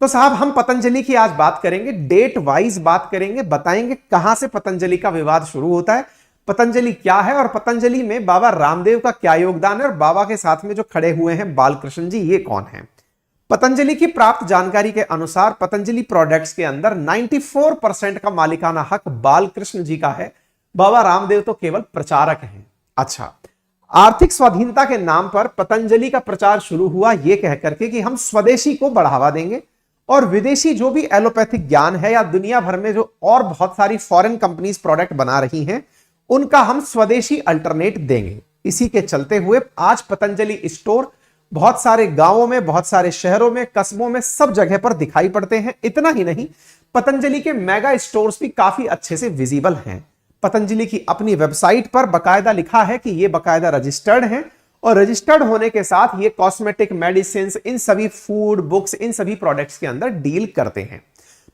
तो साहब हम पतंजलि की आज बात करेंगे, डेट वाइज बात करेंगे, बताएंगे कहां से पतंजलि का विवाद शुरू होता है, पतंजलि क्या है और पतंजलि में बाबा रामदेव का क्या योगदान है, और बाबा के साथ में जो खड़े हुए हैं बालकृष्ण जी, ये कौन है। पतंजलि की प्राप्त जानकारी के अनुसार पतंजलि प्रोडक्ट्स के अंदर 94% का मालिकाना हक बालकृष्ण जी का है। बाबा रामदेव तो केवल प्रचारक हैं। अच्छा, आर्थिक स्वाधीनता के नाम पर पतंजलि का प्रचार शुरू हुआ यह कहकर के कि हम स्वदेशी को बढ़ावा देंगे और विदेशी जो भी एलोपैथिक ज्ञान है या दुनिया भर में जो और बहुत सारी फॉरेन कंपनीज प्रोडक्ट बना रही हैं उनका हम स्वदेशी अल्टरनेट देंगे। इसी के चलते हुए आज पतंजलि स्टोर बहुत सारे गांवों में, बहुत सारे शहरों में, कस्बों में, सब जगह पर दिखाई पड़ते हैं। इतना ही नहीं, पतंजलि के मेगा स्टोर्स भी काफी अच्छे से विजिबल हैं। पतंजलि की अपनी वेबसाइट पर बकायदा लिखा है कि ये बकायदा रजिस्टर्ड हैं और रजिस्टर्ड होने के साथ ये कॉस्मेटिक, मेडिसिन, इन सभी फूड, बुक्स, इन सभी प्रोडक्ट्स के अंदर डील करते हैं।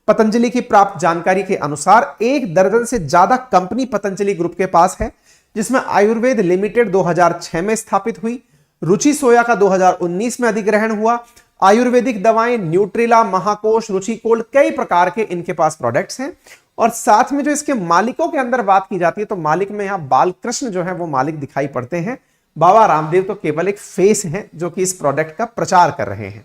पतंजलि की प्राप्त जानकारी के अनुसार 1 दर्जन से ज्यादा कंपनी पतंजलि ग्रुप के पास है, जिसमें आयुर्वेद लिमिटेड 2006 में स्थापित हुई, रुचि सोया का 2019 में अधिग्रहण हुआ, आयुर्वेदिक दवाएं न्यूट्रिला, महाकोश, रुचिकोल्ड, कई प्रकार के इनके पास प्रोडक्ट्स हैं। और साथ में जो इसके मालिकों के अंदर बात की जाती है तो मालिक में यहां बालकृष्ण जो है वो मालिक दिखाई पड़ते हैं। बाबा रामदेव तो केवल एक फेस हैं जो कि इस प्रोडक्ट का प्रचार कर रहे हैं।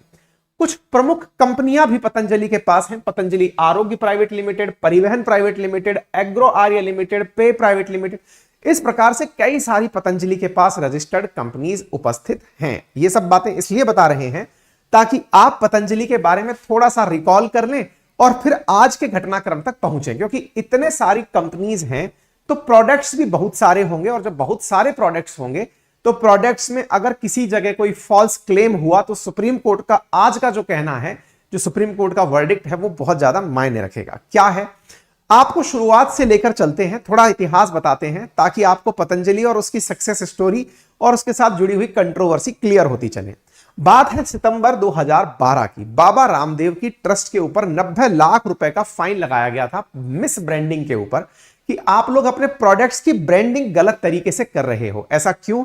कुछ प्रमुख कंपनियां भी पतंजलि के पास हैं। पतंजलि आरोग्य प्राइवेट लिमिटेड, परिवहन प्राइवेट लिमिटेड, एग्रो आर्य लिमिटेड, पे प्राइवेट लिमिटेड, इस प्रकार से कई सारी पतंजलि के पास रजिस्टर्ड कंपनीज उपस्थित हैं। ये सब बातें इसलिए बता रहे हैं ताकि आप पतंजलि के बारे में थोड़ा सा रिकॉल कर लें और फिर आज के घटनाक्रम तक पहुंचे, क्योंकि इतने सारी कंपनीज हैं तो प्रोडक्ट्स भी बहुत सारे होंगे, और जब बहुत सारे प्रोडक्ट्स होंगे तो प्रोडक्ट्स में अगर किसी जगह कोई फॉल्स क्लेम हुआ तो सुप्रीम कोर्ट का आज का जो कहना है, जो सुप्रीम कोर्ट का वर्डिक्ट है, वो बहुत ज्यादा मायने रखेगा। क्या है, आपको शुरुआत से लेकर चलते हैं, थोड़ा इतिहास बताते हैं ताकि आपको पतंजलि और उसकी सक्सेस स्टोरी और उसके साथ जुड़ी हुई कंट्रोवर्सी क्लियर होती चले। बात है सितंबर 2012 की। बाबा रामदेव की ट्रस्ट के ऊपर 90 लाख रुपए का फाइन लगाया गया था मिस ब्रांडिंग के ऊपर कि आप लोग अपने प्रोडक्ट्स की ब्रांडिंग गलत तरीके से कर रहे हो। ऐसा क्यों?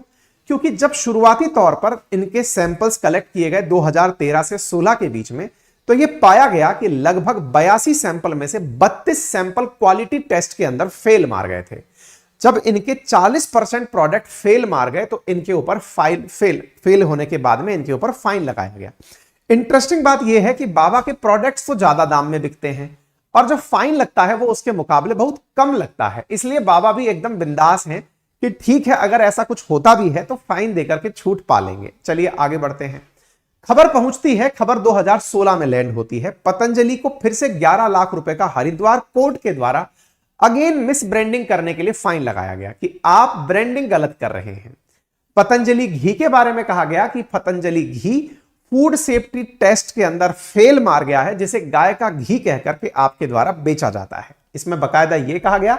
क्योंकि जब शुरुआती तौर पर इनके सैंपल्स कलेक्ट किए गए 2013 से 16 के बीच में, तो यह पाया गया कि लगभग 82 सैंपल में से 32 सैंपल क्वालिटी टेस्ट के अंदर फेल मार गए थे। जब इनके 40% प्रोडक्ट फेल मार गए तो इनके ऊपर फेल होने के बाद में इनके ऊपर फाइन लगाया गया। इंटरेस्टिंग बात यह है कि बाबा के प्रोडक्ट्स तो ज्यादा दाम में बिकते हैं और जो फाइन लगता है वो उसके मुकाबले बहुत कम लगता है। इसलिए बाबा भी एकदम बिंदास हैं कि ठीक है, अगर ऐसा कुछ होता भी है तो फाइन देकर के छूट पा लेंगे। चलिए आगे बढ़ते हैं। खबर पहुंचती है, खबर 2016 में लैंड होती है। पतंजलि को फिर से 11 लाख रुपए का हरिद्वार कोर्ट के द्वारा अगेन मिस ब्रांडिंग करने के लिए फाइन लगाया गया कि आप ब्रांडिंग गलत कर रहे हैं। पतंजलि घी के बारे में कहा गया कि पतंजलि घी फूड सेफ्टी टेस्ट के अंदर फेल मार गया है, जिसे गाय का घी कहकर के आपके द्वारा बेचा जाता है। इसमें बकायदा यह कहा गया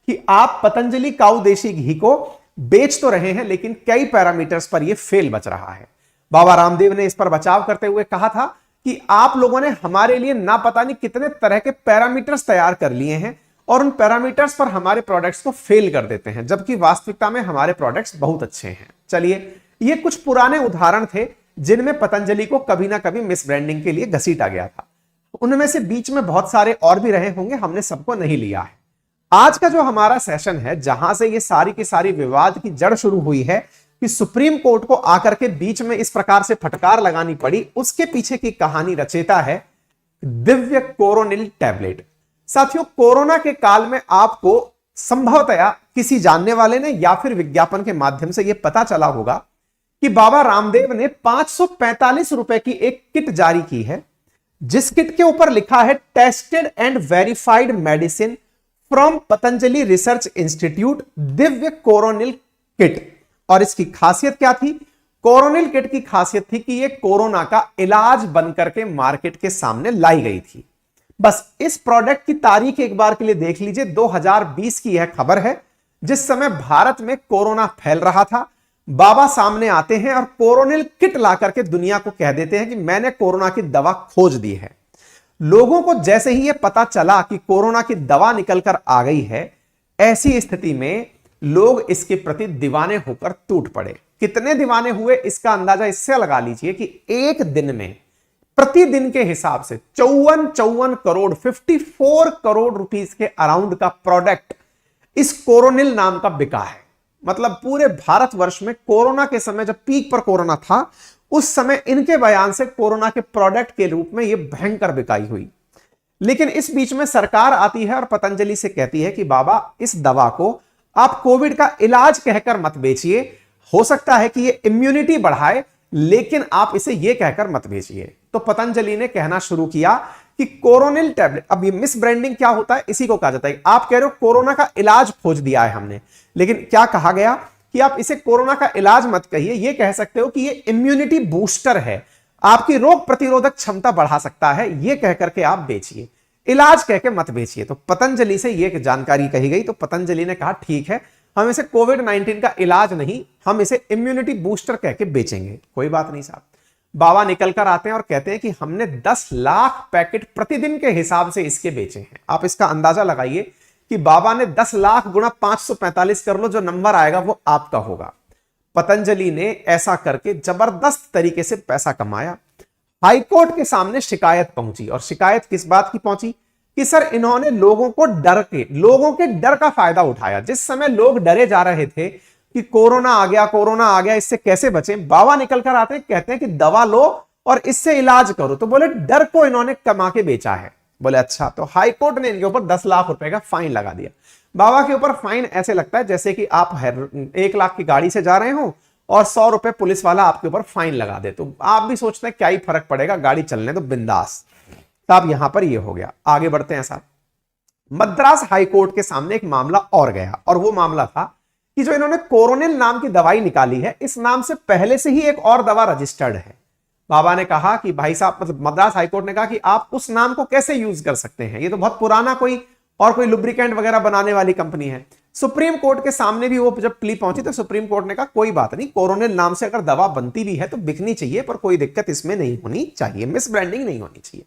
कि आप पतंजलि काऊ देशी घी को बेच तो रहे हैं लेकिन कई पैरामीटर्स पर यह फेल बच रहा है। बाबा रामदेव ने इस पर बचाव करते हुए कहा था कि आप लोगों ने हमारे लिए ना पता नहीं कितने तरह के पैरामीटर्स तैयार कर लिए हैं और उन पैरामीटर्स पर हमारे प्रोडक्ट्स को फेल कर देते हैं, जबकि वास्तविकता में हमारे प्रोडक्ट्स बहुत अच्छे हैं। चलिए, ये कुछ पुराने उदाहरण थे जिनमें पतंजलि को कभी ना कभी मिस ब्रांडिंग के लिए घसीटा गया था। उनमें से बीच में बहुत सारे और भी रहे होंगे, हमने सबको नहीं लिया है। आज का जो हमारा सेशन है, जहां से ये सारी की सारी विवाद की जड़ शुरू हुई है कि सुप्रीम कोर्ट को आकर के बीच में इस प्रकार से फटकार लगानी पड़ी, उसके पीछे की कहानी रचेता है दिव्य कोरोनिल टैबलेट। साथियों, कोरोना के काल में आपको संभवतया किसी जानने वाले ने या फिर विज्ञापन के माध्यम से यह पता चला होगा कि बाबा रामदेव ने 545 रुपए की एक किट जारी की है, जिस किट के ऊपर लिखा है tested and verified medicine from Patanjali research institute Divya Coronil kit. और इसकी खासियत क्या थी? कोरोनिल किट की खासियत थी कि यह कोरोना का इलाज बनकर के मार्केट के सामने लाई गई थी। बस इस प्रोडक्ट की तारीख एक बार के लिए देख लीजिए। 2020 की यह खबर है, जिस समय भारत में कोरोना फैल रहा था। बाबा सामने आते हैं और कोरोनिल किट ला करके दुनिया को कह देते हैं कि मैंने कोरोना की दवा खोज दी है। लोगों को जैसे ही यह पता चला कि कोरोना की दवा निकलकर आ गई है, ऐसी स्थिति में लोग इसके प्रति दीवाने होकर टूट पड़े। कितने दीवाने हुए इसका अंदाजा इससे लगा लीजिए कि एक दिन में प्रतिदिन के हिसाब से 54 करोड़ 54 करोड़ रुपीस के अराउंड का प्रोडक्ट इस कोरोनिल नाम का बिका है। मतलब पूरे भारतवर्ष में कोरोना के समय, जब पीक पर कोरोना था, उस समय इनके बयान से कोरोना के प्रोडक्ट के रूप में यह भयंकर बिकाई हुई। लेकिन इस बीच में सरकार आती है और पतंजलि से कहती है कि बाबा, इस दवा को आप कोविड का इलाज कहकर मत बेचिए, हो सकता है कि ये इम्यूनिटी बढ़ाए, लेकिन आप इसे ये कहकर मत बेचिए। तो पतंजलि ने कहना शुरू किया कि कोरोनिल टैबलेट, अब ये मिस ब्रांडिंग क्या होता है, इसी को कहा जाता है। आप कह रहे हो कोरोना का इलाज खोज दिया है हमने, लेकिन क्या कहा गया कि आप इसे कोरोना का इलाज मत कहिए, ये कह सकते हो कि ये इम्यूनिटी बूस्टर है, आपकी रोग प्रतिरोधक क्षमता बढ़ा सकता है, ये कहकर के आप बेचिए, इलाज कह के मत बेचिए। तो पतंजलि से ये जानकारी कही गई, तो पतंजलि ने कहा ठीक है, हम इसे कोविड-19 का इलाज नहीं, हम इसे इम्यूनिटी बूस्टर कह के बेचेंगे। कोई बात नहीं साहब। बाबा निकल कर आते हैं और कहते हैं कि हमने 10 लाख पैकेट प्रतिदिन के हिसाब से इसके बेचे हैं। आप इसका अंदाजा लगाइए कि बाबा ने 10 लाख गुणा 545 कर लो, जो नंबर आएगा वो आपका होगा। पतंजलि ने ऐसा करके जबरदस्त तरीके से पैसा कमाया। हाईकोर्ट के सामने शिकायत पहुंची, और शिकायत किस बात की पहुंची कि सर इन्होंने लोगों के डर का फायदा उठाया। जिस समय लोग डरे जा रहे थे कि कोरोना आ गया, इससे कैसे बचें, बाबा निकल कर आते हैं, कहते हैं कि दवा लो और इससे इलाज करो। तो बोले डर को इन्होंने कमा के बेचा है। बोले अच्छा। तो हाईकोर्ट ने इनके ऊपर 10 लाख रुपए का फाइन लगा दिया। बाबा के ऊपर फाइन ऐसे लगता है जैसे कि आप 1 लाख की गाड़ी से जा रहे हो और 100 रुपए पुलिस वाला आपके ऊपर फाइन लगा दे, तो आप भी सोचते हैं क्या ही फर्क पड़ेगा, गाड़ी चलने तो बिंदास। तब यहां पर ये हो गया। आगे बढ़ते हैं साहब। मद्रास हाईकोर्ट के सामने एक मामला और गया, और वो मामला था कि जो इन्होंने कोरोनिल नाम की दवाई निकाली है, इस नाम से पहले से ही एक और दवा रजिस्टर्ड है। बाबा ने कहा कि भाई साहब, मतलब मद्रास हाईकोर्ट ने कहा कि आप उस नाम को कैसे यूज कर सकते हैं, ये तो बहुत पुराना कोई लुब्रिकेंट वगैरह बनाने वाली कंपनी है। सुप्रीम कोर्ट के सामने भी वो जब प्ली पहुंची तो सुप्रीम कोर्ट ने कहा कोई बात नहीं, कोरोनिल नाम से अगर दवा बनती भी है तो बिकनी चाहिए, पर कोई दिक्कत इसमें नहीं होनी चाहिए, मिस ब्रांडिंग नहीं होनी चाहिए।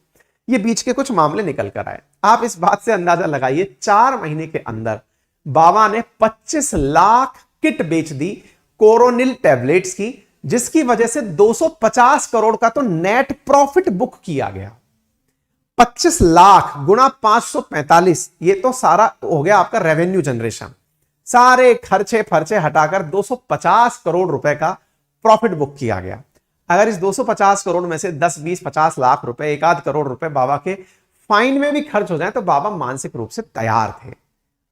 ये बीच के कुछ मामले निकल कर आए। आप इस बात से अंदाजा लगाइए, 4 महीने के अंदर बाबा ने 25 लाख किट बेच दी कोरोनिल टैबलेट्स की, जिसकी वजह से 250 करोड़ का तो नेट प्रॉफिट बुक किया गया। 25 लाख गुणा 545, ये तो सारा हो गया आपका रेवेन्यू जनरेशन। सारे खर्चे फर्चे हटाकर 250 करोड़ रुपए का प्रॉफिट बुक किया गया। अगर इस 250 करोड़ में से 10, 20, 50 लाख रुपए, 1 आध करोड़ रुपए बाबा के फाइन में भी खर्च हो जाए तो बाबा मानसिक रूप से तैयार थे।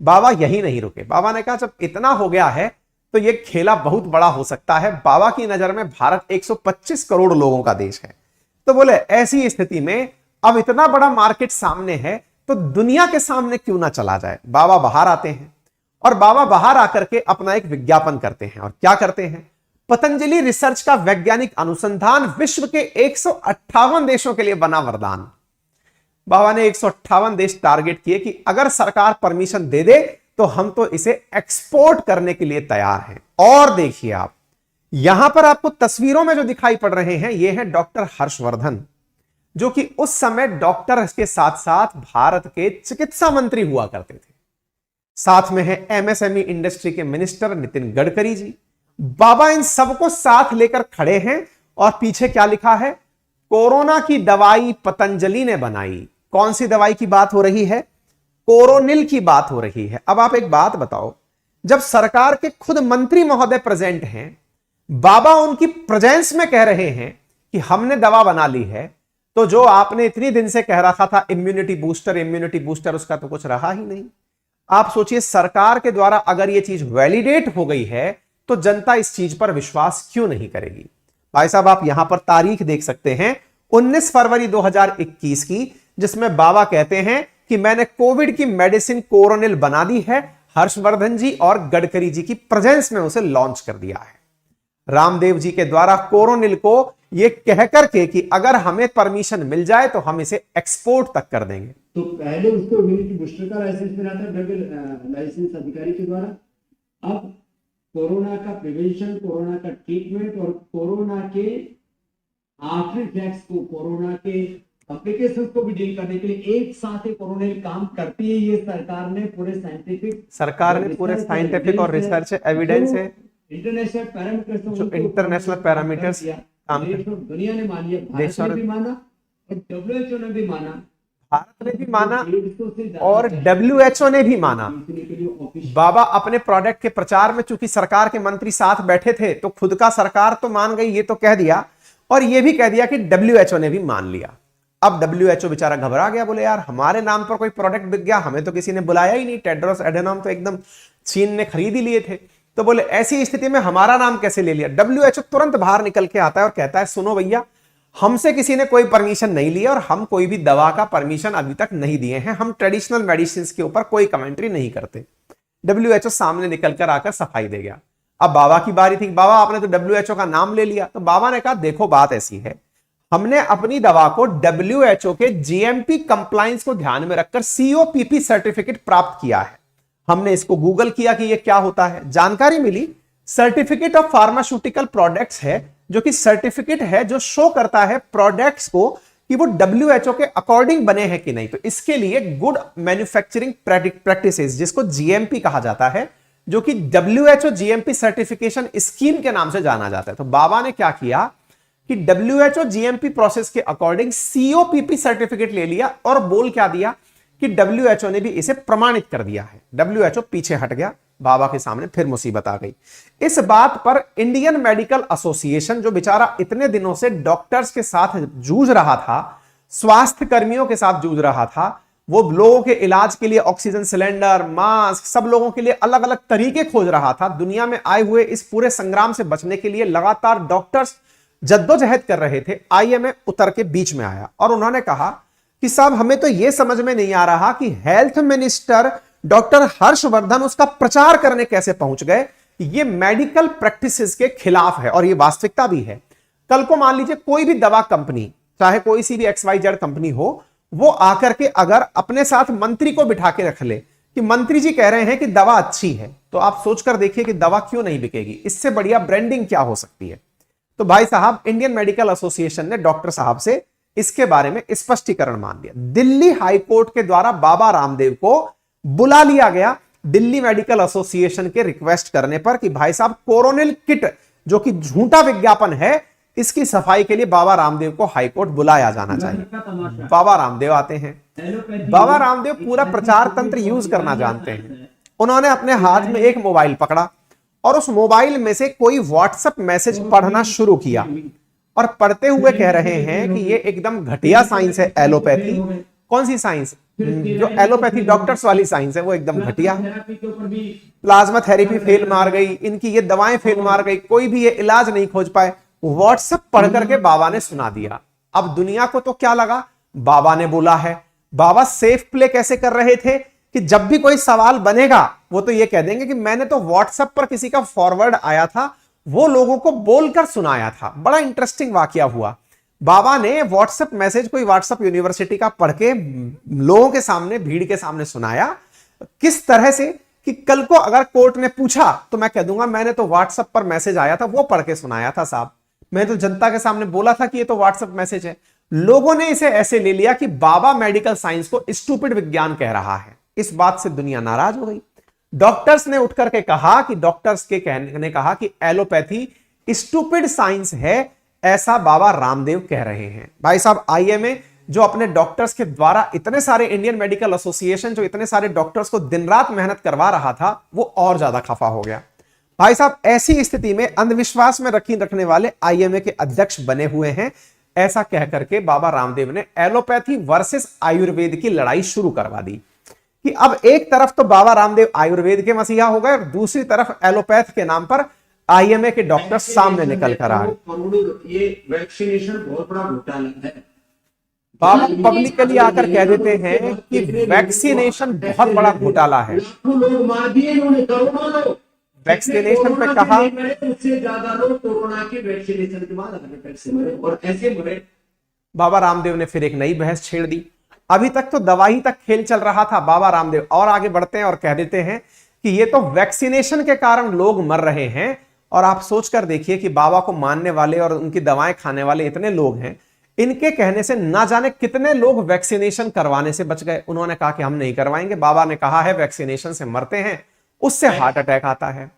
बाबा यही नहीं रुके। बाबा ने कहा जब इतना हो गया है तो यह खेला बहुत बड़ा हो सकता है। बाबा की नजर में भारत 125 करोड़ लोगों का देश है। तो बोले ऐसी स्थिति में अब इतना बड़ा मार्केट सामने है तो दुनिया के सामने क्यों ना चला जाए। बाबा बाहर आते हैं, और बाबा बाहर आकर के अपना एक विज्ञापन करते हैं। और क्या करते हैं? पतंजलि रिसर्च का वैज्ञानिक अनुसंधान विश्व के 158 देशों के लिए बना वरदान। बाबा ने 158 देश टारगेट किए कि अगर सरकार परमिशन दे दे तो हम तो इसे एक्सपोर्ट करने के लिए तैयार हैं। और देखिए आप यहां पर आपको तस्वीरों में जो दिखाई पड़ रहे हैं, ये हैं डॉक्टर हर्षवर्धन, जो कि उस समय डॉक्टर के साथ साथ भारत के चिकित्सा मंत्री हुआ करते थे। साथ में है एमएसएमई इंडस्ट्री के मिनिस्टर नितिन गडकरी जी। बाबा इन सबको साथ लेकर खड़े हैं, और पीछे क्या लिखा है? कोरोना की दवाई पतंजलि ने बनाई। कौन सी दवाई की बात हो रही है? कोरोनिल की बात हो रही है। अब आप एक बात बताओ, जब सरकार के खुद मंत्री महोदय प्रेजेंट हैं, बाबा उनकी प्रेजेंस में कह रहे हैं कि हमने दवा बना ली है, तो जो आपने इतनी दिन से कह रखा था इम्यूनिटी बूस्टर, उसका तो कुछ रहा ही नहीं। आप सोचिए, सरकार के द्वारा अगर यह चीज वैलिडेट हो गई है तो जनता इस चीज पर विश्वास क्यों नहीं करेगी? भाई साहब आप यहां पर तारीख देख सकते हैं 19 फरवरी 2021 की, जिसमें बाबा कहते हैं कि मैंने कोविड की मेडिसिन कोरोनिल बना दी है। हर्षवर्धन जी और गडकरी जी की प्रेजेंस में उसे लॉन्च कर दिया है। रामदेव जी के द्वारा कोरोनिल को यह कहकर के कि अगर हमें परमिशन मिल जाए तो हम इसे एक्सपोर्ट तक कर देंगे। तो पहले उसको इम्यूनिटी बूस्टर का लाइसेंस मिला था ड्रग लाइसेंस अधिकारी के द्वारा। अब कोरोना का प्रिवेंशन, कोरोना का ट्रीटमेंट और कोरोना के आफ्टर इफेक्ट्स को, कोरोना के कॉम्प्लिकेशंस को भी डील करने के लिए एक साथ ही कोरोनिल काम करती है। ये सरकार ने पूरे साइंटिफिक और रिसर्च एविडेंस है, इंटरनेशनल पैरामीटर्स काम, दुनिया ने मान लिया, भारत ने भी माना और WHO ने भी माना, भारत ने भी माना 150 से ज्यादा और WHO ने भी माना। बेचने के लिए ऑफिस बाबा अपने प्रोडक्ट के प्रचार में, चूंकि सरकार के मंत्री साथ बैठे थे, तो खुद का सरकार तो मान गई, ये तो कह दिया, और ये भी कह दिया कि WHO ने भी मान लिया। अब WHO बेचारा घबरा गया, बोले यार हमारे नाम पर कोई प्रोडक्ट बिक गया, हमें तो किसी ने बुलाया ही नहीं, टेड्रोस एडेनॉम तो एकदम चीन ने खरीद ही लिए थे। तो बोले ऐसी स्थिति में हमारा नाम कैसे ले लिया। WHO तुरंत बाहर निकल के आता है और कहता है सुनो भैया, हमसे किसी ने कोई परमिशन नहीं लिया और हम कोई भी दवा का परमिशन अभी तक नहीं दिए हैं, हम ट्रेडिशनल मेडिसिन के ऊपर कोई कमेंट्री नहीं करते। WHO सामने निकल कर आकर सफाई दे गया। अब बाबा की बारी थी, बाबा आपने तो WHO का नाम ले लिया। तो बाबा ने कहा देखो बात ऐसी है, हमने अपनी दवा को WHO के GMP कंप्लायंस को ध्यान में रखकर COPP सर्टिफिकेट प्राप्त किया है। हमने इसको गूगल किया कि ये क्या होता है, जानकारी मिली सर्टिफिकेट ऑफ फार्मास्यूटिकल प्रोडक्ट्स है, जो कि सर्टिफिकेट है जो शो करता है प्रोडक्ट्स को कि वो WHO के अकॉर्डिंग बने हैं कि नहीं। तो इसके लिए गुड मैन्युफैक्चरिंग प्रैक्टिसेस, जिसको GMP कहा जाता है, जो कि WHO GMP सर्टिफिकेशन स्कीम के नाम से जाना जाता है। तो बाबा ने क्या किया कि WHO GMP प्रोसेस के अकॉर्डिंग COPP सर्टिफिकेट ले लिया और बोल क्या दिया कि WHO ने भी इसे प्रमाणित कर दिया है। WHO पीछे हट गया, बाबा के सामने फिर मुसीबत आ गई। इस बात पर इंडियन मेडिकल एसोसिएशन, जो बेचारा इतने दिनों से डॉक्टर्स के साथ जूझ रहा था, स्वास्थ्य कर्मियों के साथ जूझ रहा था, वो लोगों के इलाज के लिए ऑक्सीजन सिलेंडर, मास्क, सब लोगों के लिए अलग अलग तरीके खोज रहा था। दुनिया में आए हुए इस पूरे संग्राम से बचने के लिए लगातार डॉक्टर्स जद्दोजहद कर रहे थे। IMA उतर के बीच में आया और उन्होंने कहा कि साहब हमें तो यह समझ में नहीं आ रहा कि हेल्थ मिनिस्टर डॉक्टर हर्षवर्धन उसका प्रचार करने कैसे पहुंच गए। ये मेडिकल प्रैक्टिसेस के खिलाफ है और ये वास्तविकता भी है। कल को मान लीजिए कोई भी दवा कंपनी, चाहे कोई सी भी XYZ कंपनी हो, वो आकर के अगर अपने साथ मंत्री को बिठा के रख ले कि मंत्री जी कह रहे हैं कि दवा अच्छी है, तो आप सोचकर देखिए कि दवा क्यों नहीं बिकेगी। इससे बढ़िया ब्रांडिंग क्या हो सकती है। तो भाई साहब, इंडियन मेडिकल एसोसिएशन ने डॉक्टर साहब से इसके बारे में स्पष्टीकरण मांग लिया। दिल्ली हाई कोर्ट के द्वारा बाबा रामदेव को बुला लिया गया दिल्ली मेडिकल एसोसिएशन के रिक्वेस्ट करने पर कि भाई साहब कोरोनिल किट, जो कि झूठा विज्ञापन है, इसकी सफाई के लिए बाबा रामदेव को हाई कोर्ट बुलाया जाना चाहिए। बाबा रामदेव आते हैं। बाबा रामदेव पूरा प्रचार तंत्र यूज करना जानते हैं। उन्होंने अपने हाथ में एक मोबाइल पकड़ा और उस मोबाइल में से कोई व्हाट्सएप मैसेज पढ़ना शुरू किया और पढ़ते हुए कह रहे हैं कि ये एकदम घटिया साइंस है, एलोपैथी। कौन सी साइंस? जो एलोपैथी डॉक्टर्स वाली साइंस है वो एकदम घटिया। प्लाज्मा थेरेपी फेल मार गई, इनकी ये दवाएं फेल मार गई, कोई भी ये इलाज नहीं खोज पाए। व्हाट्सएप पढ़ करके बाबा ने सुना दिया। अब दुनिया को तो क्या लगा, बाबा ने बोला है। बाबा सेफ प्ले कैसे कर रहे थे कि जब भी कोई सवाल बनेगा वो तो ये कह देंगे कि मैंने तो व्हाट्सएप पर किसी का फॉरवर्ड आया था, वो लोगों को बोलकर सुनाया था। बड़ा इंटरेस्टिंग वाकया हुआ। बाबा ने व्हाट्सएप मैसेज कोई व्हाट्सएप यूनिवर्सिटी का पढ़ के लोगों के सामने, भीड़ के सामने सुनाया। किस तरह से कि कल को अगर कोर्ट ने पूछा तो मैं कह दूंगा मैंने तो व्हाट्सएप पर मैसेज आया था वो पढ़ के सुनाया था साहब, मैं तो जनता के सामने बोला था कि ये तो व्हाट्सएप मैसेज है। लोगों ने इसे ऐसे ले लिया कि बाबा मेडिकल साइंस को स्टूपिड विज्ञान कह रहा है। इस बात से दुनिया नाराज हो गई। डॉक्टर्स ने उठ करके कहा कि डॉक्टर्स के कहने ने कहा कि एलोपैथी स्टूपिड साइंस है, ऐसा बाबा रामदेव कह रहे हैं। भाई साहब, IMA जो अपने डॉक्टर्स के द्वारा इतने सारे, इंडियन मेडिकल एसोसिएशन जो इतने सारे डॉक्टर्स को दिन रात मेहनत करवा रहा था, वो और ज्यादा खफा हो गया। भाई साहब, ऐसी स्थिति में अंधविश्वास में रखने वाले IMA के अध्यक्ष बने हुए हैं। ऐसा कह करके बाबा रामदेव ने एलोपैथी वर्सेस आयुर्वेद की लड़ाई शुरू करवा दी कि अब एक तरफ तो बाबा रामदेव आयुर्वेद के मसीहा हो गए और दूसरी तरफ एलोपैथ के नाम पर IMA के डॉक्टर सामने निकल कर आ गए। ये वैक्सीनेशन बहुत बड़ा घोटाला है। बाबा पब्लिकली आकर कह देते हैं कि वैक्सीनेशन बहुत बड़ा घोटाला है। लाखों लोग मार दिए इन्होंने, करोड़ों लोग वैक्सीनेशन पे कहा, उससे ज्यादा लोग कोरोना के वैक्सीनेशन के बाद हार्ट अटैक से मरे और ऐसे मरे। बाबा रामदेव ने फिर एक नई बहस छेड़ दी। अभी तक तो दवाई तक खेल चल रहा था, बाबा रामदेव और आगे बढ़ते हैं और कह देते हैं कि ये तो वैक्सीनेशन के कारण लोग मर रहे हैं। और आप सोचकर देखिए कि बाबा को मानने वाले और उनकी दवाएं खाने वाले इतने लोग हैं, इनके कहने से ना जाने कितने लोग वैक्सीनेशन करवाने से बच गए। उन्होंने कहा कि हम नहीं करवाएंगे। बाबा ने कहा है वैक्सीनेशन से मरते हैं, उससे हार्ट अटैक आता है।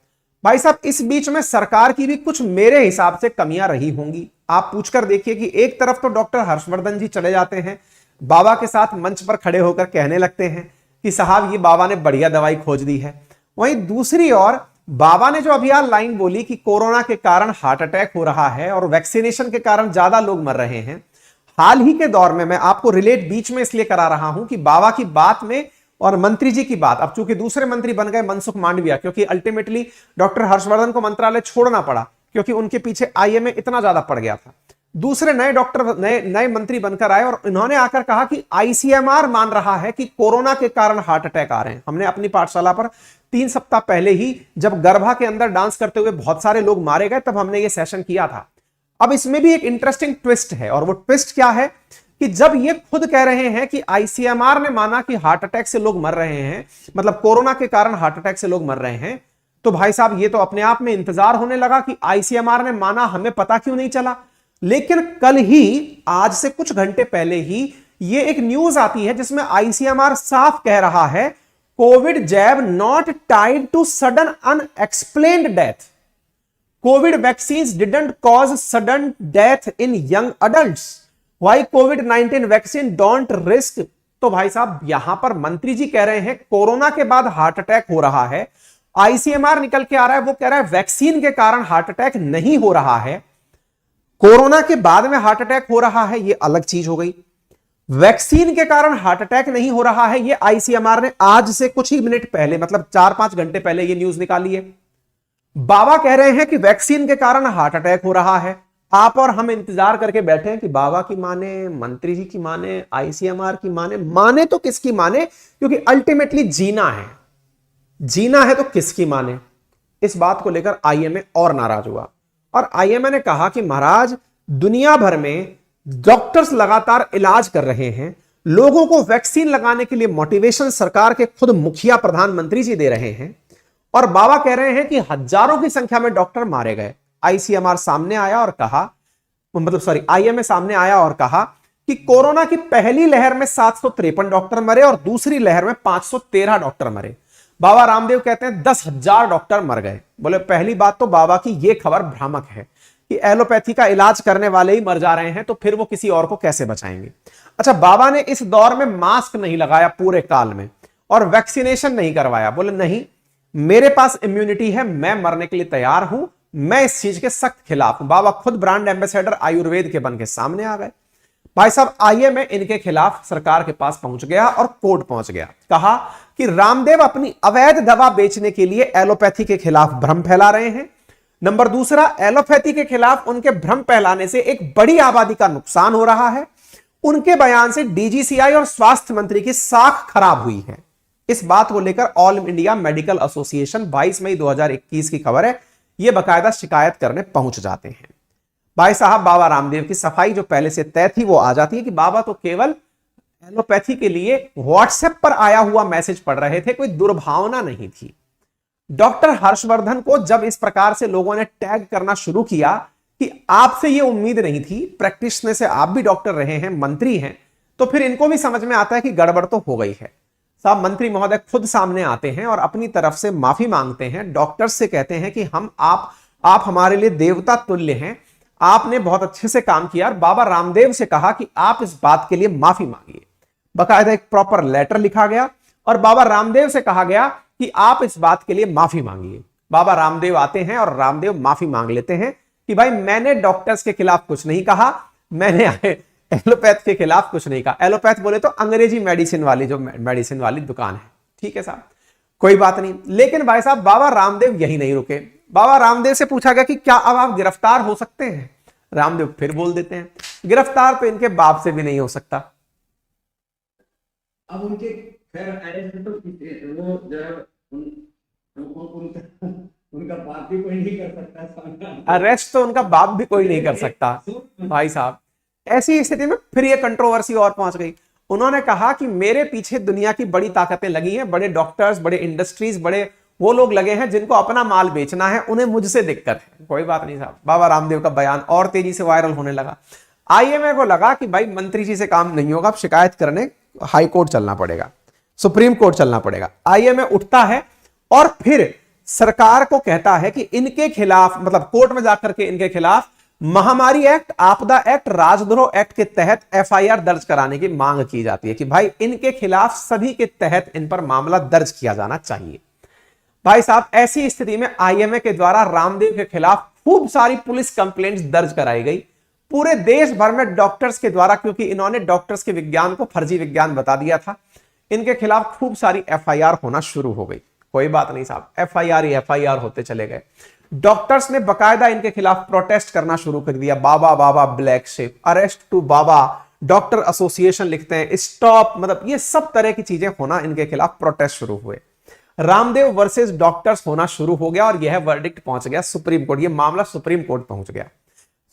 भाई साहब, इस बीच में सरकार की भी कुछ मेरे हिसाब से कमियां रही होंगी। आप पूछकर देखिए कि एक तरफ तो डॉक्टर हर्षवर्धन जी चले जाते हैं, बाबा के साथ मंच पर खड़े होकर कहने लगते हैं कि साहब ये बाबा ने बढ़िया दवाई खोज दी है। वहीं दूसरी ओर बाबा ने जो अभी यार लाइन बोली कि कोरोना के कारण हार्ट अटैक हो रहा है और वैक्सीनेशन के कारण ज्यादा लोग मर रहे हैं, हाल ही के दौर में मैं आपको रिलेट बीच में इसलिए करा रहा हूं कि बाबा की बात में और मंत्री जी की बात, अब चूंकि दूसरे मंत्री बन गए मनसुख मांडविया, क्योंकि अल्टीमेटली डॉक्टर हर्षवर्धन को मंत्रालय छोड़ना पड़ा क्योंकि उनके पीछे आईएमए इतना ज्यादा पड़ गया था। दूसरे नए डॉक्टर नए मंत्री बनकर आए और इन्होंने आकर कहा कि आईसीएमआर मान रहा है कि कोरोना के कारण हार्ट अटैक आ रहे हैं। हमने अपनी पाठशाला पर 3 सप्ताह पहले ही जब गर्भा के अंदर डांस करते हुए बहुत सारे लोग मारे गए तब हमने ये सेशन किया था। अब इसमें भी एक इंटरेस्टिंग ट्विस्ट है, और वो ट्विस्ट क्या है कि जब ये खुद कह रहे हैं कि आईसीएमआर ने माना कि हार्ट अटैक से लोग मर रहे हैं, मतलब कोरोना के कारण हार्ट अटैक से लोग मर रहे हैं, तो भाई साहब ये तो अपने आप में इंतजार होने लगा कि आईसीएमआर ने माना, हमें पता क्यों नहीं चला। लेकिन कल ही, आज से कुछ घंटे पहले ही ये एक न्यूज आती है जिसमें आईसीएमआर साफ कह रहा है Covid jab not tied to sudden unexplained death, Covid vaccines didn't cause sudden death in young adults, why कोविड-19 वैक्सीन डोंट रिस्क। तो भाई साहब यहां पर मंत्री जी कह रहे हैं कोरोना के बाद हार्ट अटैक हो रहा है, आईसीएमआर निकल के आ रहा है वो कह रहा है वैक्सीन के कारण हार्ट अटैक नहीं हो रहा है। कोरोना के बाद में हार्ट अटैक हो रहा है ये अलग चीज हो गई, वैक्सीन के कारण हार्ट अटैक नहीं हो रहा है ये आईसीएमआर ने आज से कुछ ही मिनट पहले, मतलब 4-5 घंटे पहले ये न्यूज निकाली है। बाबा कह रहे हैं कि वैक्सीन के कारण हार्ट अटैक हो रहा है। आप और हम इंतजार करके बैठे हैं कि बाबा की माने, मंत्री जी की माने, आईसीएमआर की माने तो किसकी माने, क्योंकि अल्टीमेटली जीना है तो किसकी माने। इस बात को लेकर आईएमए और नाराज हुआ और आईएमए ने कहा कि महाराज दुनिया भर में डॉक्टर्स लगातार इलाज कर रहे हैं, लोगों को वैक्सीन लगाने के लिए मोटिवेशन सरकार के खुद मुखिया प्रधानमंत्री जी दे रहे हैं, और बाबा कह रहे हैं कि हजारों की संख्या में डॉक्टर मारे गए। आईसीएमआर सामने आया और कहा, आईएमए सामने आया और कहा कि कोरोना की पहली लहर में 753 डॉक्टर मरे और दूसरी लहर में 513 डॉक्टर मरे। बाबा रामदेव कहते हैं 10,000 डॉक्टर मर गए। बोले पहली बात तो बाबा की यह खबर भ्रामक है कि एलोपैथी का इलाज करने वाले ही मर जा रहे हैं तो फिर वो किसी और को कैसे बचाएंगे। अच्छा, बाबा ने इस दौर में मास्क नहीं लगाया पूरे काल में और वैक्सीनेशन नहीं करवाया। बोले नहीं, मेरे पास इम्यूनिटी है, मैं मरने के लिए तैयार हूं, मैं इस चीज के सख्त खिलाफ हूं। बाबा खुद ब्रांड एम्बेसडर आयुर्वेद के बन के सामने आ गए। भाई साहब आईएमए इनके खिलाफ सरकार के पास पहुंच गया और कोर्ट पहुंच गया। कहा कि रामदेव अपनी अवैध दवा बेचने के लिए एलोपैथी के खिलाफ भ्रम फैला रहे हैं। नंबर दूसरा, एलोपैथी के खिलाफ उनके भ्रम फैलाने से एक बड़ी आबादी का नुकसान हो रहा है। उनके बयान से डीजीसीआई और स्वास्थ्य मंत्री की साख खराब हुई है। इस बात को लेकर ऑल इंडिया मेडिकल एसोसिएशन 22 मई 2021 की खबर है, यह बकायदा शिकायत करने पहुंच जाते हैं। भाई साहब बाबा रामदेव की सफाई जो पहले से तय थी वो आ जाती है कि बाबा तो केवल एलोपैथी के लिए व्हाट्सएप पर आया हुआ मैसेज पढ़ रहे थे, कोई दुर्भावना नहीं थी। डॉक्टर हर्षवर्धन को जब इस प्रकार से लोगों ने टैग करना शुरू किया कि आपसे ये उम्मीद नहीं थी, प्रैक्टिशनर से आप भी डॉक्टर रहे हैं, मंत्री हैं, तो फिर इनको भी समझ में आता है कि गड़बड़ तो हो गई है। साहब मंत्री महोदय खुद सामने आते हैं और अपनी तरफ से माफी मांगते हैं, डॉक्टर्स से कहते हैं कि आप हमारे लिए देवता तुल्य हैं, आपने बहुत अच्छे से काम किया। और बाबा रामदेव से कहा कि आप इस बात के लिए माफी मांगिए। बकायदा एक प्रॉपर लेटर लिखा गया और बाबा रामदेव से कहा गया कि आप इस बात के लिए माफी मांगिए। बाबा रामदेव आते हैं और रामदेव माफी मांग लेते हैं कि भाई मैंने डॉक्टर्स के खिलाफ कुछ नहीं कहा, मैंने एलोपैथ के खिलाफ कुछ नहीं कहा। एलोपैथ बोले तो अंग्रेजी मेडिसिन वाली, जो मेडिसिन वाली दुकान है, ठीक है साहब, कोई बात नहीं। लेकिन भाई साहब बाबा रामदेव यही नहीं रुके। बाबा रामदेव से पूछा गया कि क्या अब आप गिरफ्तार हो सकते हैं? रामदेव फिर बोल देते हैं गिरफ्तार तो इनके बाप से भी नहीं हो सकता। अब उनके खैर अरेस्ट तो वो उनका बाप भी कोई नहीं कर सकता, अरेस्ट तो उनका बाप भी कोई नहीं कर सकता। भाई साहब ऐसी स्थिति में फिर ये कंट्रोवर्सी और पहुंच गई। उन्होंने कहा कि मेरे पीछे दुनिया की बड़ी ताकतें लगी हैं, बड़े डॉक्टर्स, बड़े इंडस्ट्रीज, बड़े वो लोग लगे हैं जिनको अपना माल बेचना है, उन्हें मुझसे दिक्कत है। कोई बात नहीं साहब, बाबा रामदेव का बयान और तेजी से वायरल होने लगा। आईएमए को लगा कि भाई मंत्री जी से काम नहीं होगा, अब शिकायत करने हाई कोर्ट चलना पड़ेगा, सुप्रीम कोर्ट चलना पड़ेगा। आईएमए उठता है और फिर सरकार को कहता है कि इनके खिलाफ, मतलब कोर्ट में जाकर के इनके खिलाफ महामारी एक्ट, आपदा एक्ट, राजद्रोह एक्ट के तहत एफआईआर दर्ज कराने की मांग की जाती है कि भाई इनके खिलाफ सभी के तहत इन पर मामला दर्ज किया जाना चाहिए। भाई साहब, ऐसी स्थिति में आईएमए के द्वारा रामदेव के खिलाफ खूब सारी पुलिस कंप्लेंट्स दर्ज कराई गई पूरे देश भर में डॉक्टर्स के द्वारा, क्योंकि इन्होंने डॉक्टर्स के विज्ञान को फर्जी विज्ञान बता दिया था। इनके खिलाफ खूब सारी एफआईआर होना शुरू हो गई। कोई बात नहीं साहब, एफआईआर ही एफआईआर होते चले गए। डॉक्टर्स ने बकायदा इनके खिलाफ प्रोटेस्ट करना शुरू कर दिया। Baba Baba black sheep, arrest to Baba, doctor association लिखते हैं, स्टॉप, मतलब ये सब तरह की चीजें होना, इनके खिलाफ प्रोटेस्ट शुरू हुए। रामदेव वर्सेस डॉक्टर्स होना शुरू हो गया और यह वर्डिक्ट पहुंच गया सुप्रीम कोर्ट। यह मामला सुप्रीम कोर्ट पहुंच गया।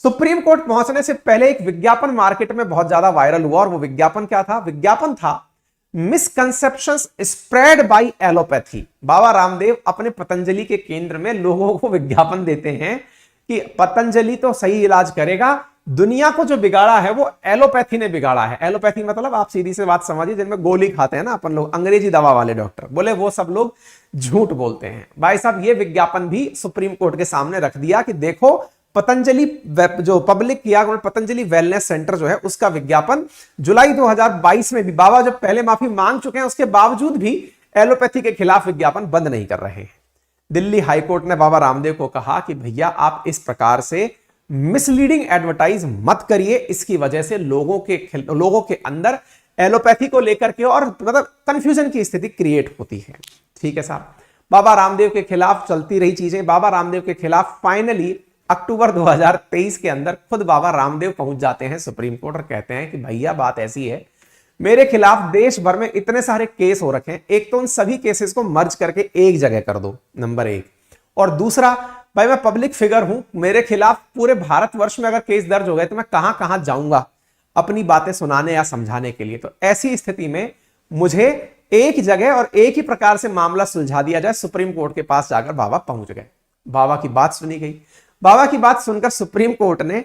सुप्रीम कोर्ट पहुंचने से पहले एक विज्ञापन मार्केट में बहुत ज्यादा वायरल हुआ और वो विज्ञापन क्या था? विज्ञापन था misconceptions spread by allopathy. Baba Ramdev अपने पतंजलि के केंद्र में लोगों को विज्ञापन देते हैं कि पतंजलि तो सही इलाज करेगा, दुनिया को जो बिगाड़ा है वो एलोपैथी ने बिगाड़ा है। एलोपैथी मतलब आप सीधी से बात समझिए, जिनमें गोली खाते हैं ना अपन लोग, अंग्रेजी दवा वाले डॉक्टर, बोले वो सब लोग झूठ बोलते हैं। भाई साहब, ये विज्ञापन भी सुप्रीम कोर्ट के सामने रख दिया कि देखो पतंजलि जो पब्लिक किया पतंजलि वेलनेस सेंटर जो है उसका विज्ञापन जुलाई 2022 में भी बाबा जब पहले माफी मांग चुके हैं उसके बावजूद भी एलोपैथी के खिलाफ विज्ञापन बंद नहीं कर रहे हैं। दिल्ली हाईकोर्ट ने बाबा रामदेव को कहा कि भैया आप इस प्रकार से मिसलीडिंग एडवर्टाइज मत करिए, इसकी वजह से लोगों के अंदर एलोपैथी को लेकर के और मतलब कंफ्यूजन की स्थिति क्रिएट होती है। ठीक है साहब, बाबा रामदेव के खिलाफ चलती रही चीजें। बाबा रामदेव के खिलाफ फाइनली अक्टूबर 2023 के अंदर खुद बाबा रामदेव पहुंच जाते हैं सुप्रीम कोर्ट और कहते हैं कि भैया बात ऐसी है, मेरे खिलाफ देश भर में इतने सारे केस हो रखे हैं, एक तो उन सभी केसेस को मर्ज करके एक जगह कर दो, नंबर एक, और दूसरा भाई मैं पब्लिक फिगर हूं, मेरे खिलाफ पूरे भारतवर्ष में अगर केस दर्ज हो गए तो मैं कहां कहां जाऊंगा अपनी बातें सुनाने या समझाने के लिए। तो ऐसी स्थिति में मुझे एक जगह और एक ही प्रकार से मामला सुलझा दिया जाए। सुप्रीम कोर्ट के पास जाकर बाबा पहुंच गए। बाबा की बात सुनी गई। बाबा की बात सुनकर सुप्रीम कोर्ट ने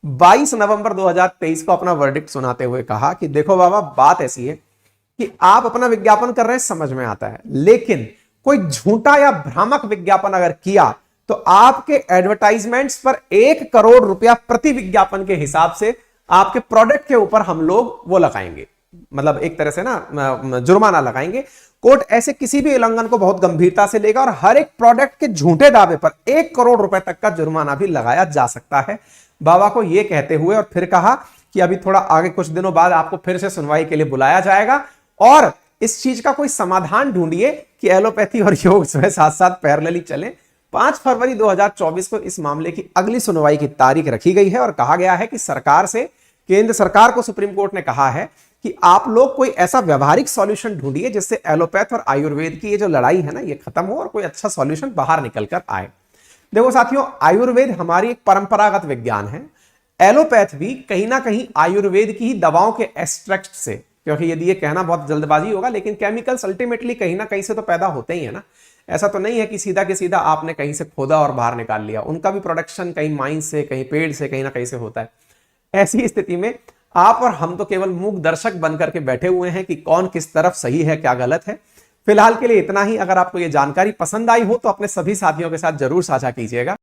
22 नवंबर 2023 को अपना वर्डिक्ट सुनाते हुए कहा कि देखो बाबा, बात ऐसी है कि आप अपना विज्ञापन कर रहे हैं, समझ में आता है, लेकिन कोई झूठा या भ्रामक विज्ञापन अगर किया तो आपके एडवर्टाइजमेंट्स पर 1 करोड़ रुपया प्रति विज्ञापन के हिसाब से आपके प्रोडक्ट के ऊपर हम लोग वो लगाएंगे, मतलब एक तरह से ना जुर्माना लगाएंगे। कोर्ट ऐसे किसी भी उल्लंघन को बहुत गंभीरता से लेगा और हर एक प्रोडक्ट के झूठे दावे पर 1 करोड़ रुपए तक का जुर्माना भी लगाया जा सकता है। बाबा को यह कहते हुए और फिर कहा कि अभी थोड़ा आगे कुछ दिनों बाद आपको फिर से सुनवाई के लिए बुलाया जाएगा और इस चीज का कोई समाधान ढूंढिए कि एलोपैथी और योग जो है साथ साथ पैरेलली चले। 5 फरवरी 2024 को इस मामले की अगली सुनवाई की तारीख रखी गई है और कहा गया है कि सरकार से, केंद्र सरकार को सुप्रीम कोर्ट ने कहा है कि आप लोग कोई ऐसा व्यवहारिक सॉल्यूशन ढूंढिए जिससे एलोपैथ और आयुर्वेद की ये जो लड़ाई है ना ये खत्म हो और कोई अच्छा सॉल्यूशन बाहर निकल कर आए। देखो साथियों, आयुर्वेद हमारी एक परंपरागत विज्ञान है। एलोपैथ भी कहीं ना कहीं आयुर्वेद की ही दवाओं के एक्सट्रैक्ट से, क्योंकि यदि ये कहना बहुत जल्दबाजी होगा, लेकिन केमिकल्स अल्टीमेटली कहीं ना कहीं से तो पैदा होते ही है ना। ऐसा तो नहीं है कि सीधा आपने कहीं से खोदा और बाहर निकाल लिया। उनका भी प्रोडक्शन कहीं माइन से, कहीं पेड़ से, कहीं ना कहीं से होता है। ऐसी स्थिति में आप और हम तो केवल मूक दर्शक बनकर के बैठे हुए हैं कि कौन किस तरफ सही है, क्या गलत है। फिलहाल के लिए इतना ही। अगर आपको यह जानकारी पसंद आई हो तो अपने सभी साथियों के साथ जरूर साझा कीजिएगा।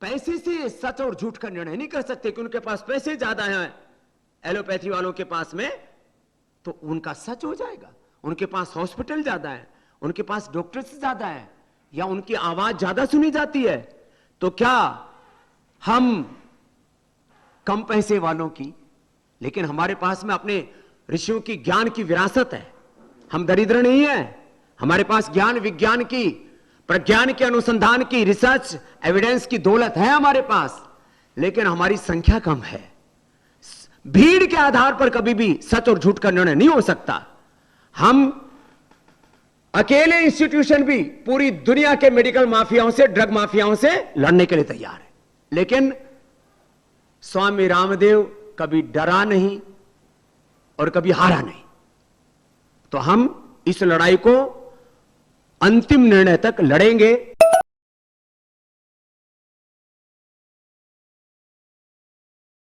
पैसे से सच और झूठ का निर्णय नहीं कर सकते कि उनके पास पैसे ज्यादा हैं एलोपैथी वालों के पास में तो उनका सच हो जाएगा। उनके पास हॉस्पिटल ज्यादा है, उनके पास डॉक्टर्स ज्यादा है, या उनकी आवाज ज्यादा सुनी जाती है, तो क्या हम कम पैसे वालों की, लेकिन हमारे पास में अपने ऋषियों की ज्ञान की विरासत है, हम दरिद्र नहीं है, हमारे पास ज्ञान विज्ञान की, प्रज्ञान के अनुसंधान की, रिसर्च एविडेंस की दौलत है हमारे पास, लेकिन हमारी संख्या कम है। भीड़ के आधार पर कभी भी सच और झूठ का निर्णय नहीं हो सकता। हम अकेले इंस्टीट्यूशन भी पूरी दुनिया के मेडिकल माफियाओं से, ड्रग माफियाओं से लड़ने के लिए तैयार है, लेकिन स्वामी रामदेव कभी डरा नहीं और कभी हारा नहीं। तो हम इस लड़ाई को अंतिम निर्णय तक लड़ेंगे।